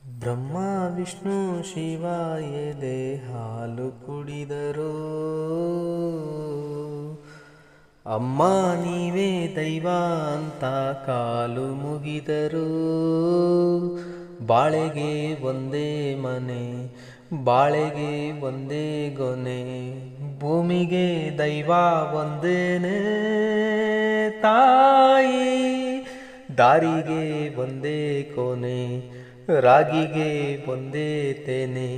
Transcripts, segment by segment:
ಬ್ರಹ್ಮ ವಿಷ್ಣು ಶಿವ ಎದೆ ಹಾಲು ಕುಡಿದರು. ಅಮ್ಮ ನೀವೇ ದೈವ ಅಂತ ಕಾಲು ಮುಗಿದರು. ಬಾಳೆಗೆ ಒಂದೇ ಮನೆ, ಬಾಳೆಗೆ ಒಂದೇ ಗೊನೆ, ಭೂಮಿಗೆ ದೈವ ಒಂದೇನೆ ತಾಯಿ. ದಾರಿಗೆ ಒಂದೇ ಕೊನೆ, ರಾಗಿಗೆ ಒಂದೇ ತೆನೆ,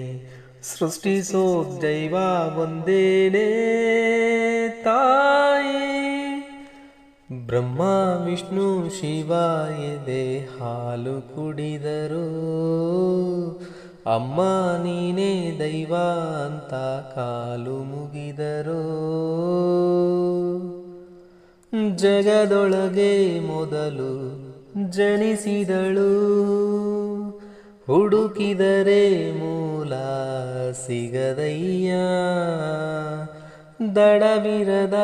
ಸೃಷ್ಟಿಸೋ ದೈವ ಒಂದೇನೆ ತಾಯಿ. ಬ್ರಹ್ಮ ವಿಷ್ಣು ಶಿವ ಎದೆ ಹಾಲು ಕುಡಿದರು. ಅಮ್ಮ ನೀನೇ ದೈವ ಅಂತ ಕಾಲು ಮುಗಿದರು. ಜಗದೊಳಗೆ ಮೊದಲು ಜನಿಸಿದಳು, ಹುಡುಕಿದರೆ ಮೂಲ ಸಿಗದಯ್ಯ. ದಡವಿರದ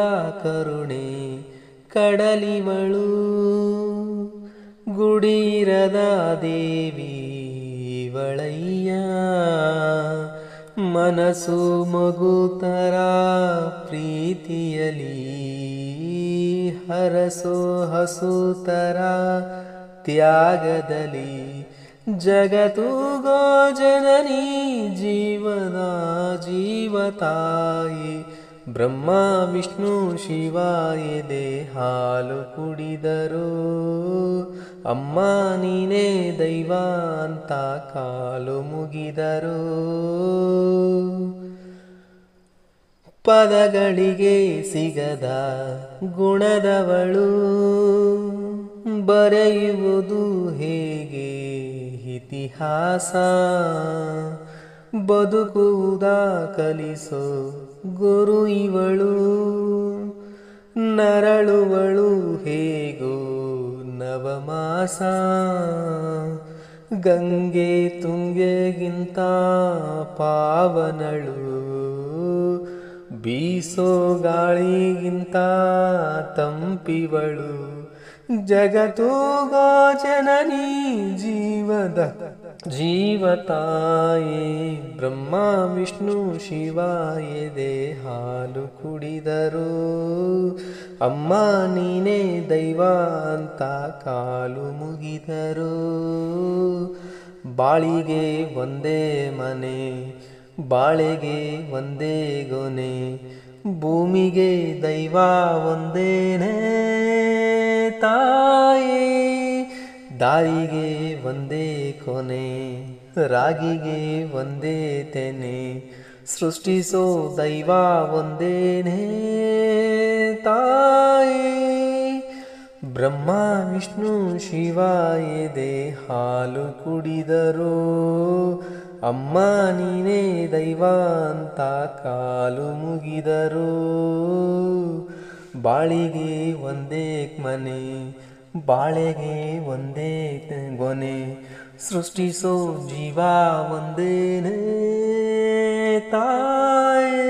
ಕರುಣೆ ಕಡಲಿವಳು, ಗುಡಿರದ ದೇವಿ ವಳಯ್ಯ. ಮನಸ್ಸು ಮಗುತರ ಪ್ರೀತಿಯಲಿ, ಹರಸೋ ಹಸುತರ ತ್ಯಾಗದಲ್ಲಿ. ಜಗತ್ತು ಗೋ ಜನನಿ ಜೀವನ ಜೀವತಾಯಿ. ಬ್ರಹ್ಮ ವಿಷ್ಣು ಶಿವ ಎದೆ ಹಾಲು ಕುಡಿದರು. ಅಮ್ಮ ನೀನೇ ದೈವ ಅಂತ ಕಾಲು ಮುಗಿದರು. ಪದಗಳಿಗೆ ಸಿಗದ ಗುಣದವಳು, ಬರೆಯುವುದು ಹೇಗೆ ಇತಿಹಾಸ. ಬದುಕುವುದ ಕಲಿಸೋ ಗುರು ಇವಳು, ನರಳುವಳು ಹೇಗೋ ನವಮಾಸ. ಗಂಗೆ ತುಂಗೆಗಿಂತ ಪಾವನಳು, ಬೀಸೋ ಗಾಳಿಗಿಂತ ತಂಪಿವಳು. ಜಗತ್ತು ಗೋ ಜನನಿ ಜೀವದ ಜೀವತಾಯಿ. ಬ್ರಹ್ಮ ವಿಷ್ಣು ಶಿವ ಎದೆ ಹಾಲು ಕುಡಿದರು. ಅಮ್ಮ ನೀನೇ ದೈವ ಅಂತ ಕಾಲು ಮುಗಿದರು. ಬಾಳಿಗೆ ಒಂದೇ ಮನೆ, ಬಾಳೆಗೆ ಒಂದೇ ಗೊನೆ, ಭೂಮಿಗೆ ದೈವ ಒಂದೇನೆ ತಾಯಿ. ದಾರಿಗೆ ಒಂದೇ ಕೊನೆ, ರಾಗಿಗೆ ಒಂದೇ ತೆನೆ, ಸೃಷ್ಟಿಸೋ ದೈವ ಒಂದೇನೆ ತಾಯಿ. ಬ್ರಹ್ಮ ವಿಷ್ಣು ಶಿವ ಎದೆ ಹಾಲು ಕುಡಿದರು. ಅಮ್ಮ ನೀನೇ ದೈವ ಅಂತ ಕಾಲು ಮುಗಿದರು. ಬಾಳಿಗೆ ಒಂದೇ ಮನೆ, ಬಾಳೆಗೆ ಒಂದೇ ಗೊನೆ, ಸೃಷ್ಟಿಸೋ ಜೀವ ಒಂದೇನೆ ತಾಯಿ.